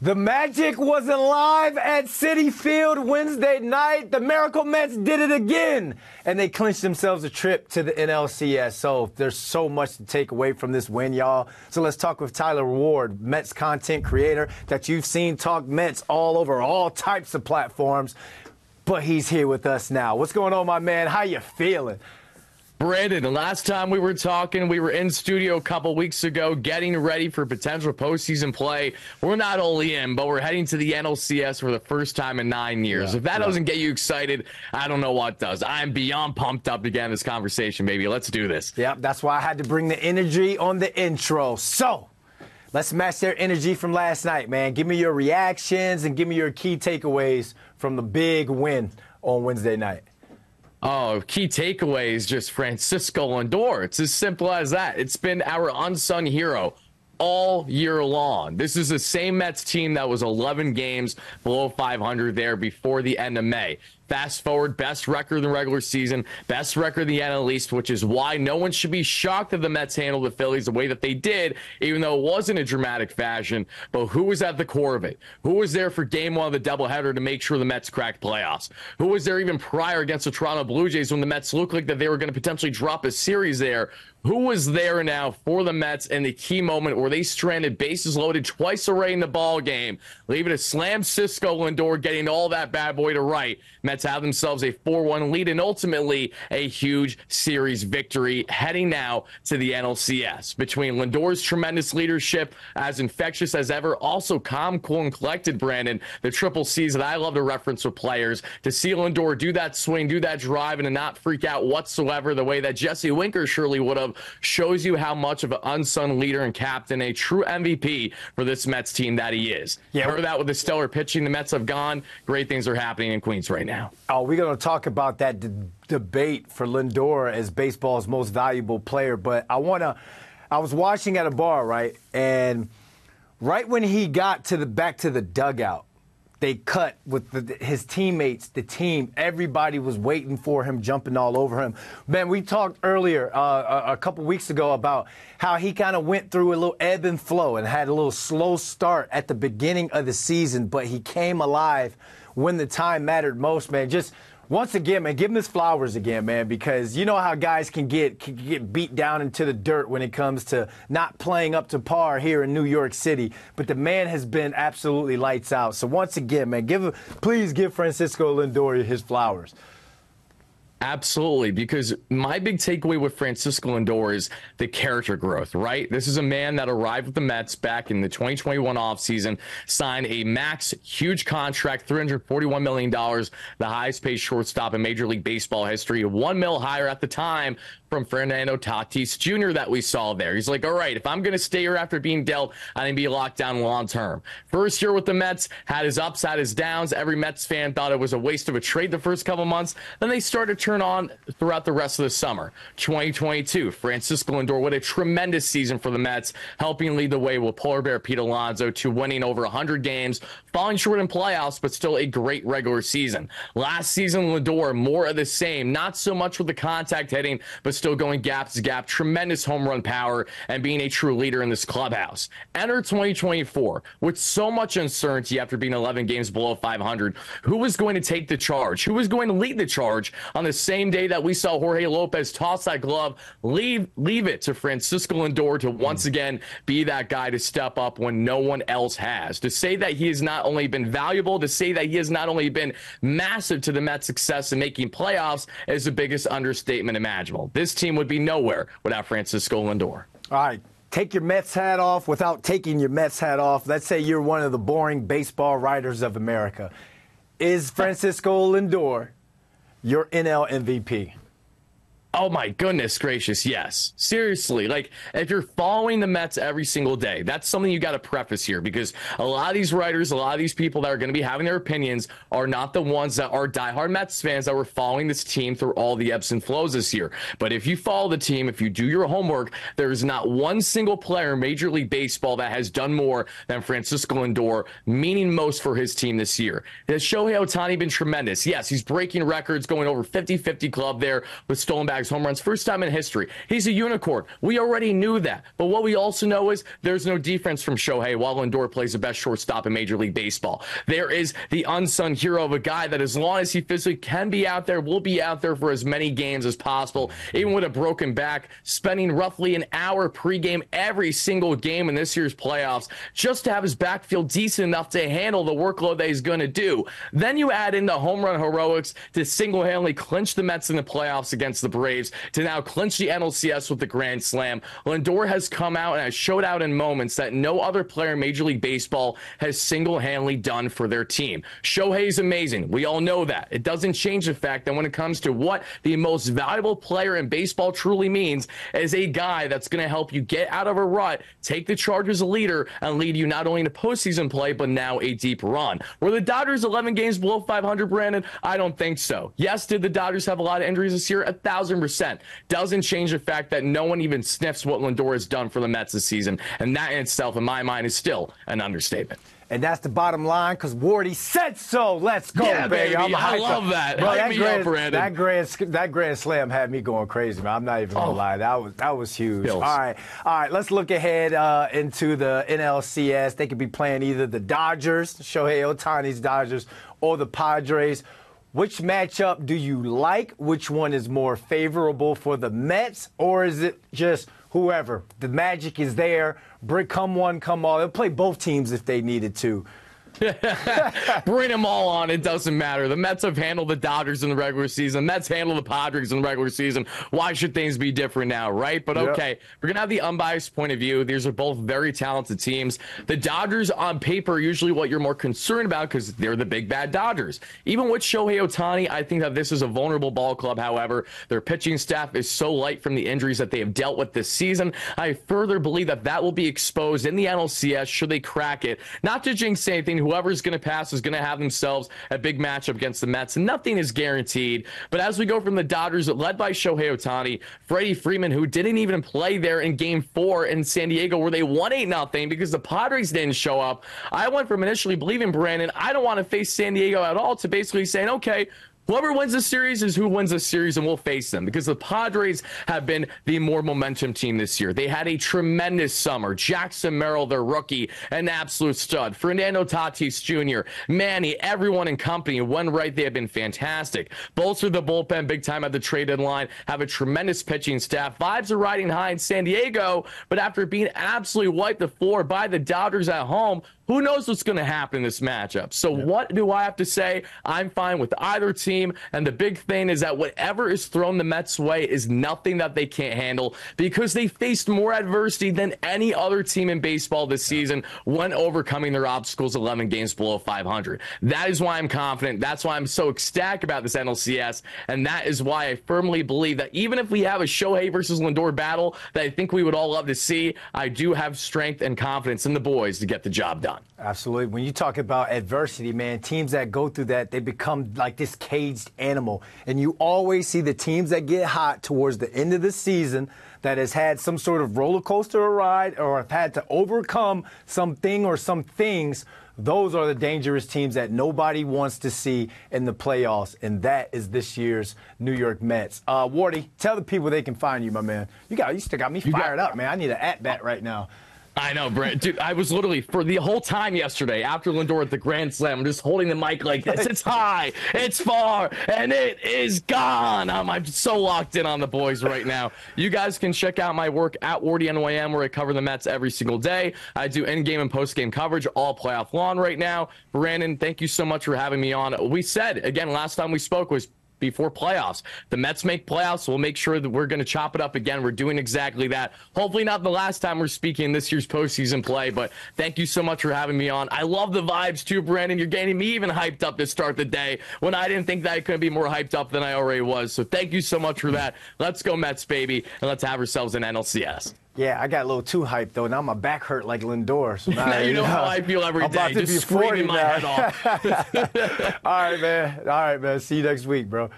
The Magic wasn't live at Citi Field Wednesday night. The Miracle Mets did it again, and they clinched themselves a trip to the NLCS. So there's so much to take away from this win, y'all. So let's talk with Tyler Ward, Mets content creator that you've seen talk Mets all over all types of platforms. But he's here with us now. What's going on, my man? How you feeling? Brandon, the last time we were talking, we were in studio a couple weeks ago getting ready for potential postseason play. We're not only in, but we're heading to the NLCS for the first time in 9 years. If that doesn't get you excited, I don't know what does. I'm beyond pumped up to get in this conversation, baby. Let's do this. Yep, that's why I had to bring the energy on the intro. So let's match their energy from last night, man. Give me your reactions and give me your key takeaways from the big win on Wednesday night. Oh, key takeaways, just Francisco Lindor. It's as simple as that. It's been our unsung hero all year long. This is the same Mets team that was 11 games below 500 there before the end of May. Fast forward, best record in the regular season, best record in the NL East, which is why no one should be shocked that the Mets handled the Phillies the way that they did, even though it wasn't a dramatic fashion. But who was at the core of it? Who was there for game one of the doubleheader to make sure the Mets cracked playoffs? Who was there even prior against the Toronto Blue Jays when the Mets looked like that they were going to potentially drop a series there? Who was there now for the Mets in the key moment where they stranded bases loaded twice already in the ball game, leaving a slam Cisco Lindor getting all that bad boy to right? Mets have themselves a 4-1 lead and ultimately a huge series victory heading now to the NLCS. Between Lindor's tremendous leadership, as infectious as ever, also calm, cool, and collected, Brandon, the triple C's that I love to reference with players, to see Lindor do that swing, do that drive, and to not freak out whatsoever the way that Jesse Winker surely would have, shows you how much of an unsung leader and captain, a true MVP for this Mets team that he is. Yeah. Heard that with the stellar pitching the Mets have gone. Great things are happening in Queens right now. Oh, we're going to talk about that debate for Lindor as baseball's most valuable player. But I was watching at a bar, right? And right when he got back to the dugout, they cut with his teammates, the team. Everybody was waiting for him, jumping all over him. Man, we talked earlier, a couple weeks ago, about how he kind of went through a little ebb and flow and had a little slow start at the beginning of the season, but he came alive when the time mattered most, man. Just once again, man, give him his flowers again, man, because you know how guys can get beat down into the dirt when it comes to not playing up to par here in New York City. But the man has been absolutely lights out. So once again, man, please give Francisco Lindor his flowers. Absolutely, because my big takeaway with Francisco Lindor is the character growth, right? This is a man that arrived with the Mets back in the 2021 offseason, signed a max huge contract, $341 million, the highest paid shortstop in Major League Baseball history, $1 million higher at the time from Fernando Tatis Jr. that we saw there. He's like, all right, if I'm going to stay here after being dealt, I need to be locked down long term. First year with the Mets, had his ups, had his downs. Every Mets fan thought it was a waste of a trade the first couple months. Then they started to turn on throughout the rest of the summer. 2022, Francisco Lindor, what a tremendous season for the Mets, helping lead the way with Polar Bear Pete Alonso to winning over 100 games, falling short in playoffs, but still a great regular season. Last season, Lindor, more of the same, not so much with the contact hitting, but still going gap to gap, tremendous home run power, and being a true leader in this clubhouse. Enter 2024 with so much uncertainty after being 11 games below 500. Who was going to take the charge? Who was going to lead the charge on the same day that we saw Jorge Lopez toss that glove, leave it to Francisco Lindor to once again be that guy to step up when no one else has? To say that he has not only been valuable, to say that he has not only been massive to the Mets' success in making playoffs is the biggest understatement imaginable. This team would be nowhere without Francisco Lindor. All right. Take your Mets hat off without taking your Mets hat off. Let's say you're one of the boring baseball writers of America. Is Francisco Lindor your NL MVP? Oh my goodness gracious, yes. Seriously, like if you're following the Mets every single day, that's something you got to preface here, because a lot of these writers, a lot of these people that are going to be having their opinions are not the ones that are diehard Mets fans that were following this team through all the ebbs and flows this year. But if you follow the team, if you do your homework, there is not one single player in Major League Baseball that has done more than Francisco Lindor, meaning most for his team this year. Has Shohei Ohtani been tremendous? Yes, he's breaking records, going over 50-50 club there with stolen bags RBIs, home runs, first time in history. He's a unicorn. We already knew that. But what we also know is there's no defense from Shohei while Lindor plays the best shortstop in Major League Baseball. There is the unsung hero of a guy that as long as he physically can be out there, will be out there for as many games as possible, even with a broken back, spending roughly an hour pregame every single game in this year's playoffs just to have his backfield decent enough to handle the workload that he's going to do. Then you add in the home run heroics to single-handedly clinch the Mets in the playoffs against the Braves, to now clinch the NLCS with the Grand Slam. Lindor has come out and has showed out in moments that no other player in Major League Baseball has single-handedly done for their team. Shohei's amazing. We all know that. It doesn't change the fact that when it comes to what the most valuable player in baseball truly means, is a guy that's going to help you get out of a rut, take the charge as a leader, and lead you not only to postseason play, but now a deep run. Were the Dodgers 11 games below 500, Brandon? I don't think so. Yes, did the Dodgers have a lot of injuries this year? 1,000%. Doesn't change the fact that no one even sniffs what Lindor has done for the Mets this season, and that in itself, in my mind, is still an understatement. And that's the bottom line, because Wardy said so. Let's go, yeah, baby. I love that. Bro, that grand slam had me going crazy, man. I'm not even going to lie. That was huge. Bills. All right. Let's look ahead into the NLCS. They could be playing either the Dodgers, Shohei Ohtani's Dodgers, or the Padres. Which matchup do you like? Which one is more favorable for the Mets? Or is it just whoever? The magic is there. Come one, come all. They'll play both teams if they needed to. Bring them all on. It doesn't matter. The Mets have handled the Dodgers in the regular season. The Mets handle the Padres in the regular season. Why should things be different now, right? But okay, we're going to have the unbiased point of view. These are both very talented teams. The Dodgers on paper are usually what you're more concerned about because they're the big bad Dodgers. Even with Shohei Ohtani, I think that this is a vulnerable ball club. However, their pitching staff is so light from the injuries that they have dealt with this season. I further believe that that will be exposed in the NLCS should they crack it. Not to jinx anything, whoever's going to pass is going to have themselves a big matchup against the Mets. Nothing is guaranteed. But as we go from the Dodgers, led by Shohei Ohtani, Freddie Freeman, who didn't even play there in Game 4 in San Diego, where they won 8-0 because the Padres didn't show up. I went from initially believing, Brandon, I don't want to face San Diego at all, to basically saying, okay, whoever wins the series is who wins the series, and we'll face them because the Padres have been the more momentum team this year. They had a tremendous summer. Jackson Merrill, their rookie, an absolute stud. Fernando Tatis Jr., Manny, everyone in company. When right, they have been fantastic. Bolstered the bullpen big time at the trade deadline. Have a tremendous pitching staff. Vibes are riding high in San Diego, but after being absolutely wiped the floor by the Dodgers at home, who knows what's going to happen in this matchup? So what do I have to say? I'm fine with either team. And the big thing is that whatever is thrown the Mets' way is nothing that they can't handle because they faced more adversity than any other team in baseball this season when overcoming their obstacles 11 games below 500. That is why I'm confident. That's why I'm so ecstatic about this NLCS. And that is why I firmly believe that even if we have a Shohei versus Lindor battle that I think we would all love to see, I do have strength and confidence in the boys to get the job done. Absolutely. When you talk about adversity, man, teams that go through that, they become like this caged animal. And you always see the teams that get hot towards the end of the season that has had some sort of roller coaster ride or have had to overcome something or some things. Those are the dangerous teams that nobody wants to see in the playoffs, and that is this year's New York Mets. Wardy, tell the people they can find you, my man. You still got me fired up, man. I need an at-bat right now. I know, Brent. Dude, I was literally, for the whole time yesterday, after Lindor at the Grand Slam, I'm just holding the mic like this. It's high, it's far, and it is gone. I'm so locked in on the boys right now. You guys can check out my work at Wardy NYM, where I cover the Mets every single day. I do in-game and post-game coverage, all playoff long right now. Brandon, thank you so much for having me on. We said, again, last time we spoke was before playoffs. The Mets make playoffs. We'll make sure that we're going to chop it up again. We're doing exactly that. Hopefully not the last time we're speaking this year's postseason play, but thank you so much for having me on. I love the vibes too, Brandon. You're getting me even hyped up to start the day when I didn't think that I could be more hyped up than I already was. So thank you so much for that. Let's go Mets, baby, and let's have ourselves an NLCS. Yeah, I got a little too hyped, though. Now my back hurt like Lindor. So now, you know how I feel every day. Just screaming my head off. All right, man. See you next week, bro.